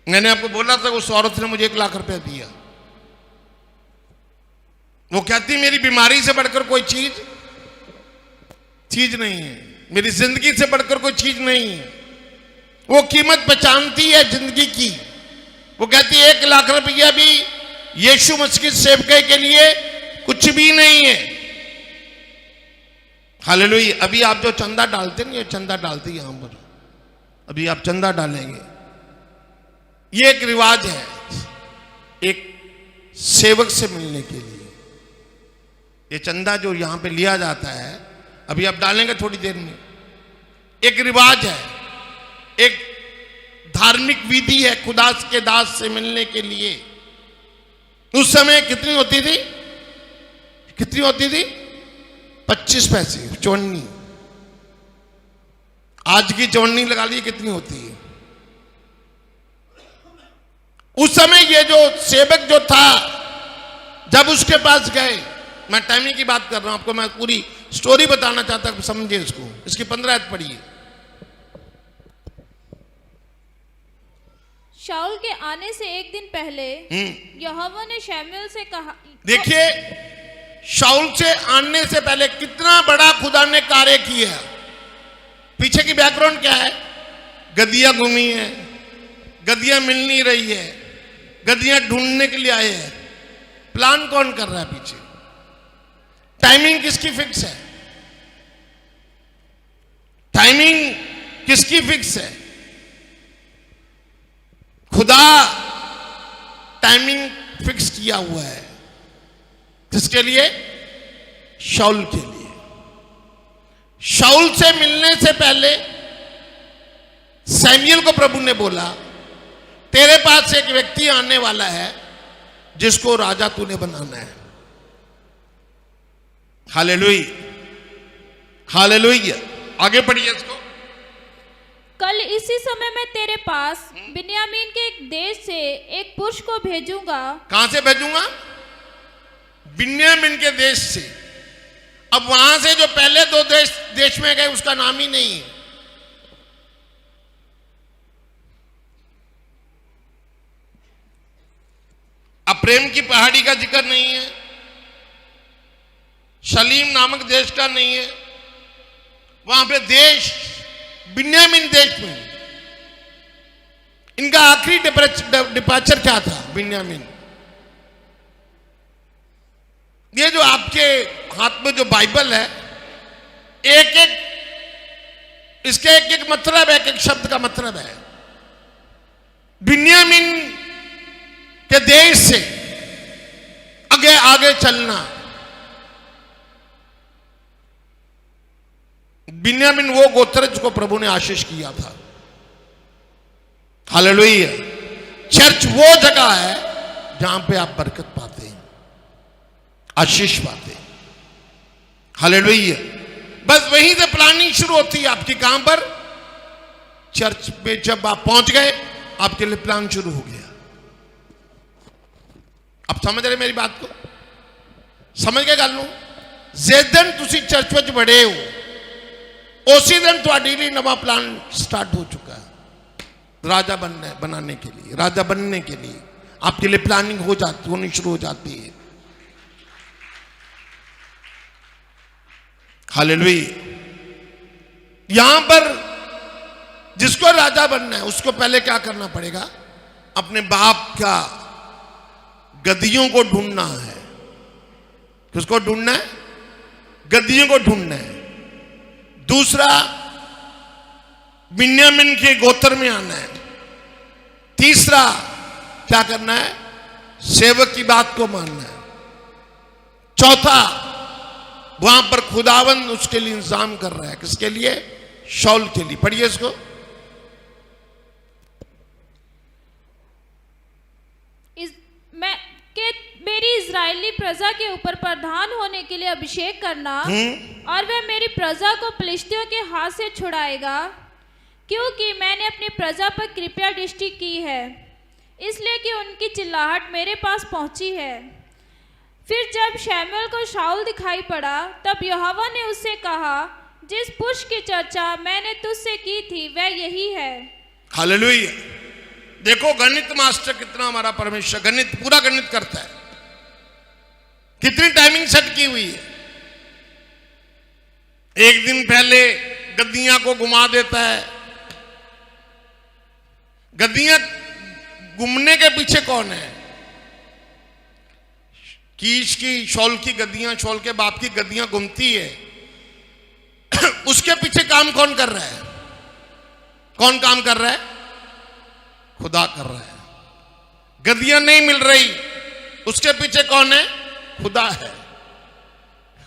मैंने आपको बोला था उस औरत ने मुझे 1 लाख रुपया दिया। वो कहती मेरी बीमारी से बढ़कर कोई चीज नहीं है, मेरी जिंदगी से बढ़कर कोई चीज नहीं है। वो कीमत पहचानती है जिंदगी की। वो कहती है 1 लाख रुपया भी यीशु मसीह की सेवकाई के लिए कुछ भी नहीं है। हालेलुया। अभी आप जो चंदा डालते नहीं, चंदा डालते यहां पर, अभी आप चंदा डालेंगे, ये एक रिवाज है एक सेवक से मिलने के लिए। ये चंदा जो यहां पे लिया जाता है, अभी आप डालेंगे थोड़ी देर में, एक रिवाज है, एक धार्मिक विधि है खुदा के दास से मिलने के लिए। उस समय कितनी होती थी? कितनी होती थी? 25 पैसे चौनी। आज की चौनी लगा ली कितनी होती है? उस समय ये जो सेवक जो था, जब उसके पास गए, मैं टाइमिंग की बात कर रहा हूं आपको, मैं पूरी स्टोरी बताना चाहता हूं, समझिए इसको। इसकी 15 आयत पढ़िए। शाऊल के आने से 1 दिन पहले यहोवा ने शमूएल से कहा। देखिए, शाऊल से आने से पहले कितना बड़ा खुदा ने कार्य किया। पीछे की बैकग्राउंड क्या है? गद्दियां घूमी है, गद्दियां मिल नहीं रही है, गद्दियां ढूंढने के लिए आए हैं। प्लान कौन कर रहा है पीछे? टाइमिंग किसकी फिक्स है? टाइमिंग किसकी फिक्स है? खुदा टाइमिंग फिक्स किया हुआ है। किसके लिए? शाऊल के लिए। शाऊल से मिलने से पहले सैमुएल को प्रभु ने बोला, तेरे पास एक व्यक्ति आने वाला है जिसको राजा तूने बनाना है। Hallelujah, hallelujah. आगे पढ़िए इसको। कल इसी समय मैं तेरे पास बिन्यामीन के एक देश से एक पुरुष को भेजूंगा। कहां से भेजूंगा? बिन्यामीन के देश से। अब वहां से जो पहले 2 देश में गए उसका नाम ही नहीं है। अब प्रेम की पहाड़ी का जिक्र नहीं है, शलीम नामक देश का नहीं है। वहां पे देश बिन्यामीन देश में इनका आखिरी डिपार्चर क्या था? बिन्यामीन। ये जो आपके हाथ में जो बाइबल है, एक एक इसके एक एक मतलब है, एक एक शब्द का मतलब है। बिन्यामीन के देश से आगे आगे चलना। बिन्यामीन वो गोत्र जिसको प्रभु ने आशीष किया था। हालेलुया। चर्च वो जगह है जहां पे आप बरकत पाते हैं, आशीष पाते हैं। हालेलुया। बस वहीं से प्लानिंग शुरू होती है आपकी। कहां पर? चर्च पे जब आप पहुंच गए, आपके लिए प्लान शुरू हो गया। अब समझ रहे मेरी बात को? समझ गए गल नूं? जिस दिन तुसी चर्च में बड़े हो, उसी दिन ਤੁਹਾਡੇ लिए नवा प्लान स्टार्ट हो चुका है। राजा बनाने के लिए, राजा बनने के लिए आपके लिए प्लानिंग होनी शुरू हो जाती है। हालेलुया। यहां पर जिसको राजा बनना है, उसको पहले क्या करना पड़ेगा? अपने बाप का गद्दियों को ढूंढना है। किसको ढूंढना है? गद्दियों को ढूंढना है। दूसरा, बिन्यामीन के गोत्र में आना है। तीसरा, क्या करना है? सेवक की बात को मानना है। चौथा, वहां पर खुदावंद उसके लिए इंतजाम कर रहा है। किसके लिए? शाऊल के लिए। पढ़िए इसको। मेरी इजरायली प्रजा के ऊपर प्रधान होने के लिए अभिषेक करना, और वह मेरी प्रजा को फिलिस्तियों के हाथ से छुड़ाएगा, क्योंकि मैंने अपनी प्रजा पर कृपया दृष्टि की है, इसलिए कि उनकी चिल्लाहट मेरे पास पहुंची है। फिर जब शमूएल को शाऊल दिखाई पड़ा, तब यहोवा ने उससे कहा, जिस पुरुष की चर्चा मैंने तुझसे की थी वह यही है। हालेलुया। देखो गणित मास्टर कितना हमारा परमेश्वर गणित, पूरा गणित करता है। कितनी टाइमिंग सेट की हुई है। एक दिन पहले गद्दियां को घुमा देता है। गद्दियां घूमने के पीछे कौन है? कीश की, शाऊल की गद्दियां, शाऊल के बाप की गद्दियां घूमती है। उसके पीछे काम कौन कर रहा है? कौन काम कर रहा है? खुदा कर रहा है। गद्दियां नहीं मिल रही, उसके पीछे कौन है? खुदा है।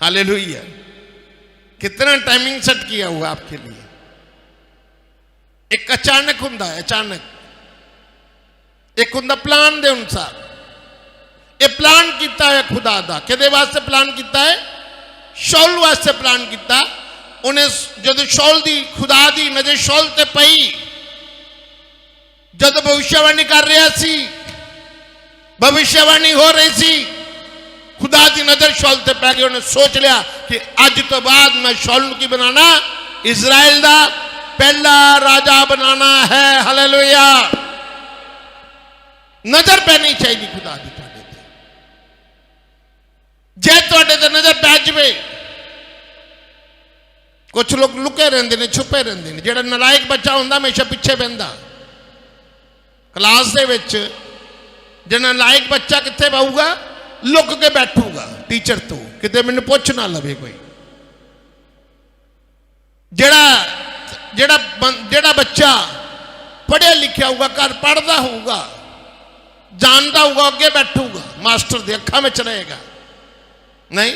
हालेलुया। कितना टाइमिंग सेट किया हुआ आपके लिए। एक अचानक हुंदा है, अचानक एक हुंदा प्लान दे अनुसार। ये प्लान किया है खुदा दा। किहदे वास्ते प्लान किया है? शाऊल वास्ते प्लान किया। उन्हें जब शाऊल दी खुदा दी नजर शाऊल ते पई, जब भविष्यवाणी कर रहा सी, भविष्यवाणी हो रही सी, खुदा की नजर शाऊल ते पै गई। उन्हें सोच लिया कि अज तो बाद मैं शाऊल की बनाना, इजराइल दा पहला राजा बनाना है। हालेलुया। नजर पैनी चाहिए खुदा की तुहाडे ते। जे तुहाडे ते नजर पै जाए, कुछ लोग लुके रहंदे ने, छुपे रहंदे ने। जिहड़ा नलायक बच्चा हुंदा हमेशा पिछे बहिंदा क्लास दे विच। जिहड़ा नलायक बच्चा कित्थे बहुगा? लुक के बैठूगा टीचर तो, किते मैनू पुछ ना लवे कोई। जेड़ा बच्चा पढ़िया लिखिया होगा, घर पढ़ता होगा, जानता होगा, अगे बैठूगा, मास्टर दी अखां विच रहेगा नहीं,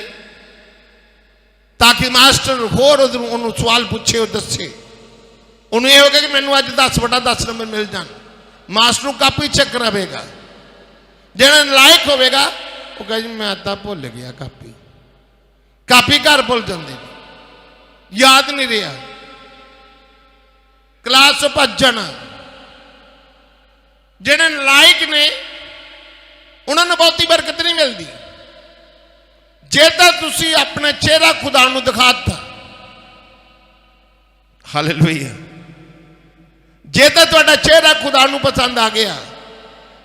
ताकि मास्टर होर उन्होंने सवाल पूछे और दसे। उन्होंने यह होगा कि मैनू अज 10/10 नंबर मिल जान। मास्टर को कापी चेक रहेगा। जिहड़ा नालायक होगा वो कहे जी मैं तो भुल गया कापी। कापी घर भुल जाते, याद नहीं रहा, क्लास भज जाना। जिहड़े नालायक ने उन्होंने बहुती बरकत नहीं मिलती। जे तो तुसी अपना चेहरा खुदा नूं दिखाता, हालेलुया, जे तो तुहाडा चेहरा खुदा नूं पसंद आ गया,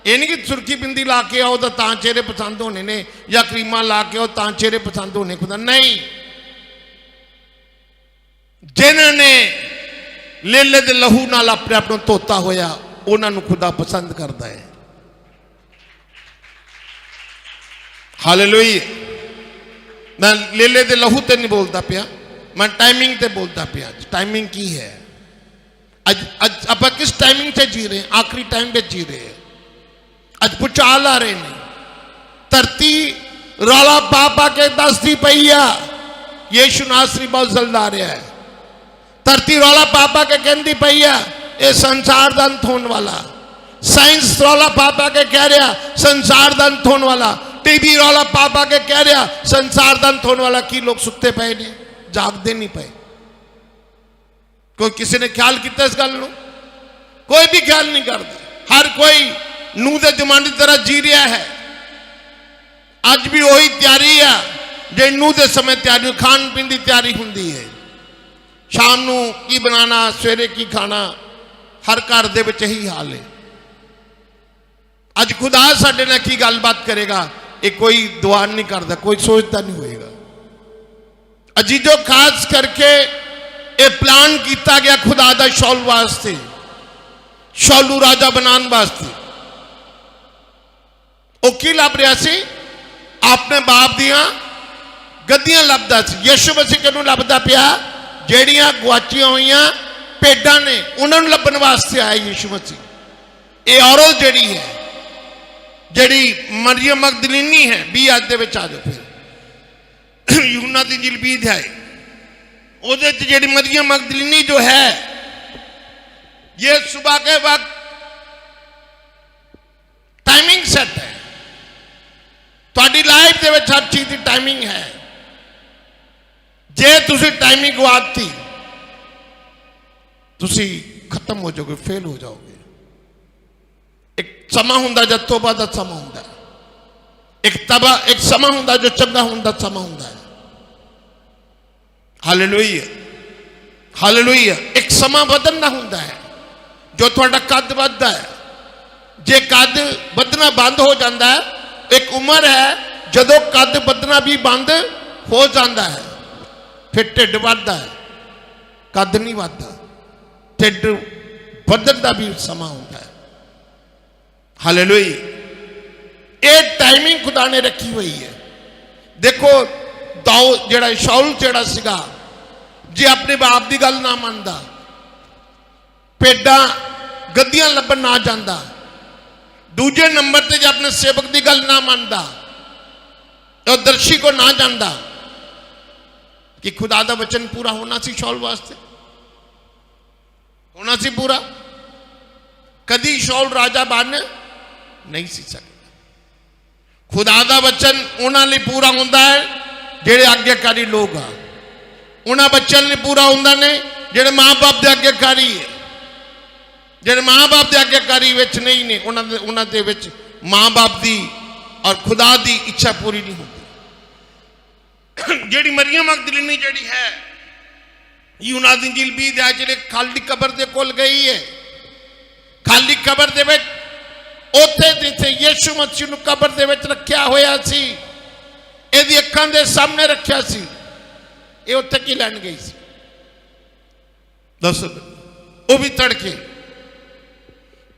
ये नहीं कि सुर्खी बिंदी ला के आओ तो चेहरे पसंद होने ने, या क्रीमा ला के आओ तो चेहरे पसंद होने खुदा नहीं। जिन्होंने लेले दे लहू नाल अपने आप नूं धोता होया, उन्होंने खुदा पसंद करता है। हालेलुया। मैं लेले दे लहू ते नहीं बोलता पिया, मैं टाइमिंग ते बोलता पिया। टाइमिंग की है? अज आप किस टाइमिंग से जी रहे हैं? आखिरी टाइम पे जी रहे हैं। अज भूचाल आ रहे हैं, धरती रौला पा के दसदी पई आ, यीशु नासरी बहुत जल्द आ रहा है। धरती रौला पा के कहती पई आ, ये संसार का अंत होने वाला, साइंस रौला पा के कह रहा संसार का अंत होने वाला, टीवी रौला पा के कह रहा संसार का अंत होने वाला। की लोग सुते पे ने, जागते नहीं पे? कोई किसी ने ख्याल किया इस गल? कोई भी ख्याल नहीं करता। हर कोई नूह के जमाने की तरह जी रहा है। अज भी वही तैयारी है जो नूह के समय तैयारी, खान पीन की तैयारी होंगी है। शाम को की बनाना, सवेरे की खाना, हर घर दे विच यही हाल है। अज खुदा साडे नाल की गलबात करेगा ये कोई दुआ नहीं करता, कोई सोचता नहीं होएगा। अजीजो खास करके ये प्लान किया गया खुदा दा शौल वास्ते, शौलू राजा बनाने वास्ते। वो की लभ रहा सी? अपने बाप दियां गद्दियां लभदा सी। यीशु मसीह किहनूं लभदा पिया? जेड़ियां गुआचियां हुईयां भेडां ने उन्होंने लभण वास्ते आया यीशु मसीह। ये औरत जेड़ी है, जेड़ी मरियम मगदलीनी है, 20 अध्याय विच आ जाओ फिर यूहन्ना दी इंजील 20 अध्याय, उहदे च जेड़ी मरियम मगदलीनी जो है, ये सुबह के वक्त टाइमिंग सेट है। ਤੁਹਾਡੀ ਲਾਈਫ ਦੇ ਵਿੱਚ ਹਰ ਚੀਜ਼ ਦੀ ਟਾਈਮਿੰਗ ਹੈ। ਜੇ ਤੁਸੀਂ ਟਾਈਮਿੰਗ ਗਵਾਤੀ ਤੁਸੀਂ ਖਤਮ ਹੋ ਜਾਓਗੇ, ਫੇਲ ਹੋ ਜਾਓਗੇ। ਇੱਕ ਸਮਾਂ ਹੁੰਦਾ ਜਦ ਤੋਬਾ ਦਾ ਸਮਾਂ ਹੁੰਦਾ, ਇੱਕ ਸਮਾਂ ਹੁੰਦਾ ਜੋ ਚੰਗਾ ਹੁੰਦਾ ਸਮਾਂ ਹੁੰਦਾ ਹੈ। Hallelujah, hallelujah. ਇੱਕ ਸਮਾਂ ਵਧਣਾ ਹੁੰਦਾ ਹੈ ਜੋ ਤੁਹਾਡਾ ਕੱਦ ਵੱਧਦਾ ਹੈ। ਜੇ ਕੱਦ ਵਧਣਾ ਬੰਦ ਹੋ ਜਾਂਦਾ ਹੈ, एक उम्र है जदों कद बदना भी बंद हो जाता है, फिर ढिड बढ़ता है, कद नहीं बढ़ता। ढिड बढ़न का भी समा होता है। हालेलुया। ये टाइमिंग खुदा ने रखी हुई है। देखो दाऊ जेड़ा शाऊल जेड़ा सीगा, जे अपने बाप की गल ना मनता, भेडां गद्दियां लभण ना जांदा, दूजे नंबर से जो अपने सेवक की गल ना मानता, और दर्शी को ना जानता कि खुदा का वचन पूरा होना सी शौल वास्ते, होना सी पूरा। कदी शौल राजा बन नहीं सी सकता। खुदा का वचन उन्हां लई पूरा होंदा है जेड़े आज्ञाकारी लोग आ। उन्हां बच्चों लई पूरा होंदा ने जेड़े माँ बाप के आज्ञाकारी है। जेड़े माँ बाप के आज्ञाकारी विच नहीं ने, उन्हां दे विच माँ बाप की और खुदा की इच्छा पूरी नहीं होती। जेड़ी मरियम मगदलीनी जेड़ी है, यूहन्ना दी इंजील 20 अध्याय जेड़े खाली कबर दे कोल गई है, खाली कबर दे विच उत्थे जिथे यीशु मसीह नूं कबर दे विच रखिया होया सी, इहदी अखां दे सामने रखिया सी, ये उत्थे की लैण गई सी? दसो। वो भी तड़के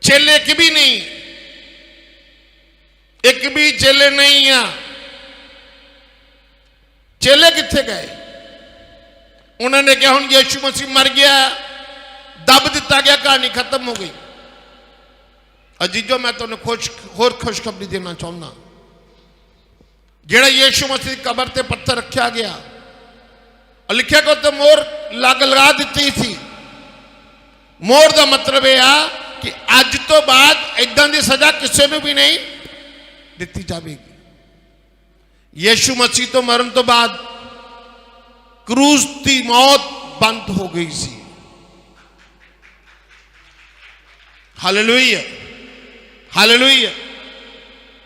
चेले एक भी नहीं, एक भी चेले नहीं आ। चेले किथे गए? उन्होंने कहा हुण यीशु मसीह मर गया, दब दिता गया, कहानी खत्म हो गई। अजीजो मैं तुहानूं होर खुशखबरी देना चाहुंदा। जेड़ा यीशु मसीह कबर ते पत्थर रखा गया और लिखा को तो मोहर लगा दी थी। मोहर का मतलब यह आ कि अज तो बाद इदां दी सजा किसी को भी नहीं दी जाएगी। यीशु मसीह तो मरण तो बाद क्रूज की मौत बंद हो गई सी। Hallelujah, hallelujah.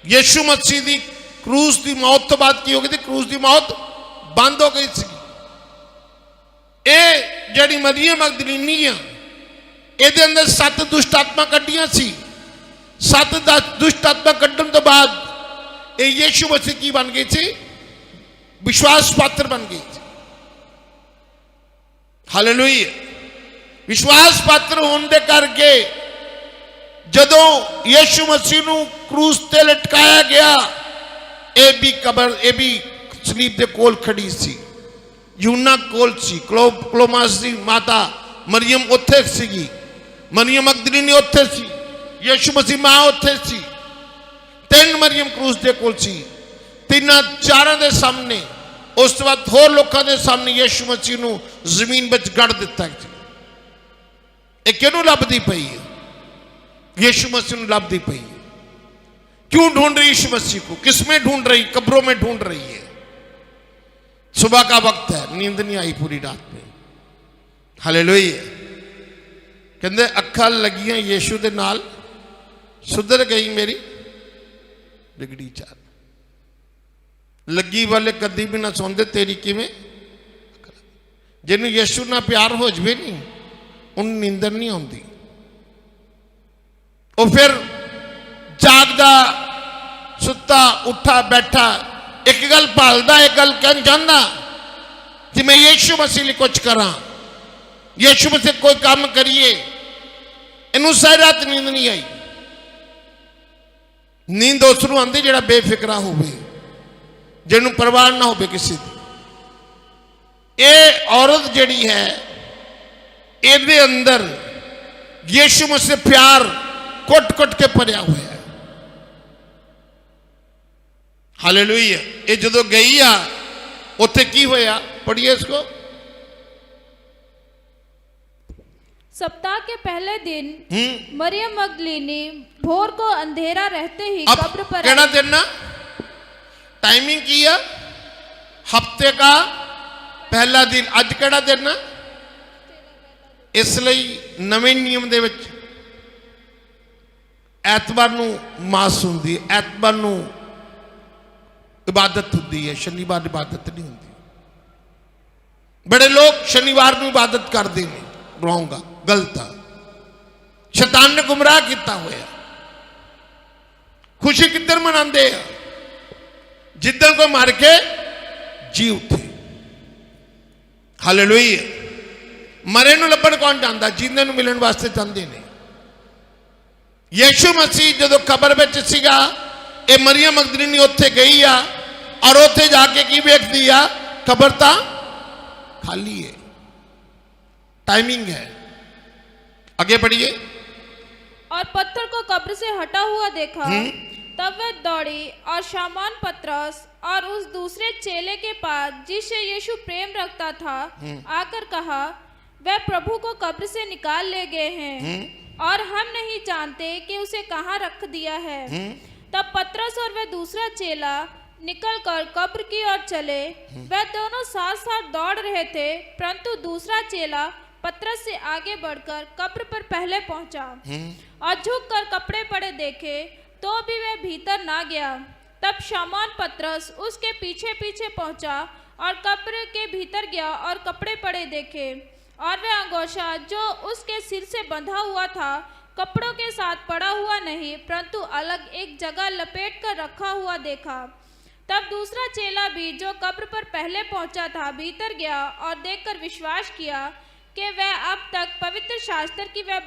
यीशु मसीह की क्रूज की मौत तो बाद की हो गई थी? क्रूज की मौत बंद हो गई सी। ये जड़ी मरियम मगदलीनी आ, ਇਹਦੇ अंदर 7 दुष्ट आत्मा कड्डियां सी। 7 दुष्ट आत्मा कड्डण तो बाद ये यीशु मसीह की बन गई थी? विश्वास पात्र बन गई थी। हालेलुया। विश्वास पात्र होने दे करके जदों यीशु मसीह नूं क्रूस ते लटकाया गया, ये भी कबर, ये भी सलीब दे कोल खड़ी सी। यूहन्ना कोल सी, क्लोमास दी माता मरियम उत्थे सीगी, मरियम मगदलीनी उत्थे सी, यीशु मसीह मां उत्थे सी। 3 मरियम क्रूस दे कोल सी, 3-4 दे सामने। उस तो बाद होर लोकां दे सामने यीशु मसीह नूं जमीन विच गड़ दिता। ये किहनूं लभदी पई है? यीशु मसीह लभदी पई। क्यों ढूंढ रही यीशु मसीह को? किसमें ढूंढ रही? कब्रों में ढूंढ रही है। सुबह का वक्त है, नींद नहीं आई पूरी रात में। हालेलुया। कहते अखां लगियां यीशु दे नाल, सुधर गई मेरी बिगड़ी चाल। लगी वाले कदी भी ना सौंदे, तेरी किवें। जिन्हें यीशु ना प्यार हो जाए नहीं, उन नींदर नहीं आती। वो फिर जागदा सुता उठा बैठा एक गल भालदा, एक गल कहना चाहता कि मैं यीशु मसीह लिए कुछ करा, यीशु मसीह कोई काम करिए। इनू सारी रात नींद नहीं आई। नींद उसनू आती जिहड़ा बेफिक्रा होवे, जिन्होंने परवाह ना हो किसी की। ये औरत जिहड़ी है, इहदे अंदर यीशु मसीह प्यार कुट कुट के भरिया हुआ है। हालेलुया। ये जो गई आ, उत्थे की होया? पढ़िए इसको। सप्ताह के पहले दिन मरियम मगदलीनी भोर को अंधेरा रहते ही अब कब्र पर कहना देना टाइमिंग की है, हफ्ते का पहला दिन। अज केड़ा दिन है? इसलिए नवे नियम दे विच ऐतवार नूं मास हुंदी, ऐतवार नूं इबादत होती है, शनिवार इबादत नहीं होती। बड़े लोग शनिवार में इबादत करते हैं, रॉन्ग आ, गलत आ। शैतान ने गुमराह किया हुआ। खुशी किधर मनाते हैं? जिद्दन को मार के जी उठे। हालेलुया। मरे नूं लभण कौन चाहता? जिंदे नूं मिलण वास्ते चाहते ने। यीशु मसीह जो कबर विच सीगा, ये मरियम मगदलीनी उत्थे गई आ और उत्थे जाके की वेखदी आ? कबर तां खाली है। टाइमिंग है। आगे बढ़िए। और पत्थर को कब्र से हटा हुआ देखा। तब वह दौड़ी और शामौन पतरस और उस दूसरे चेले के पास जिससे यीशु प्रेम रखता था आकर कहा, वह प्रभु को कब्र से निकाल ले गए हैं और हम नहीं जानते कि उसे कहाँ रख दिया है। तब पतरस और वह दूसरा चेला निकलकर कब्र की ओर चले। वह दोनों साथ साथ दौड़ रहे थे, परंतु दूसरा चेला पतरस से आगे बढ़कर कब्र पर पहले पहुंचा और झुककर कपड़े पड़े देखे, तो भी वह भीतर ना गया। तब शमौन पतरस उसके पीछे पीछे पहुंचा और कब्र के भीतर गया और कपड़े पड़े देखे, और वह अंगोछा जो उसके सिर से बंधा हुआ था कपड़ों के साथ पड़ा हुआ नहीं, परंतु अलग एक जगह लपेट कर रखा हुआ देखा। तब दूसरा चेला भी जो कब्र पर पहले पहुंचा था भीतर गया और देखकर विश्वास किया कि वह अब तक पवित्र शास्त्र की वह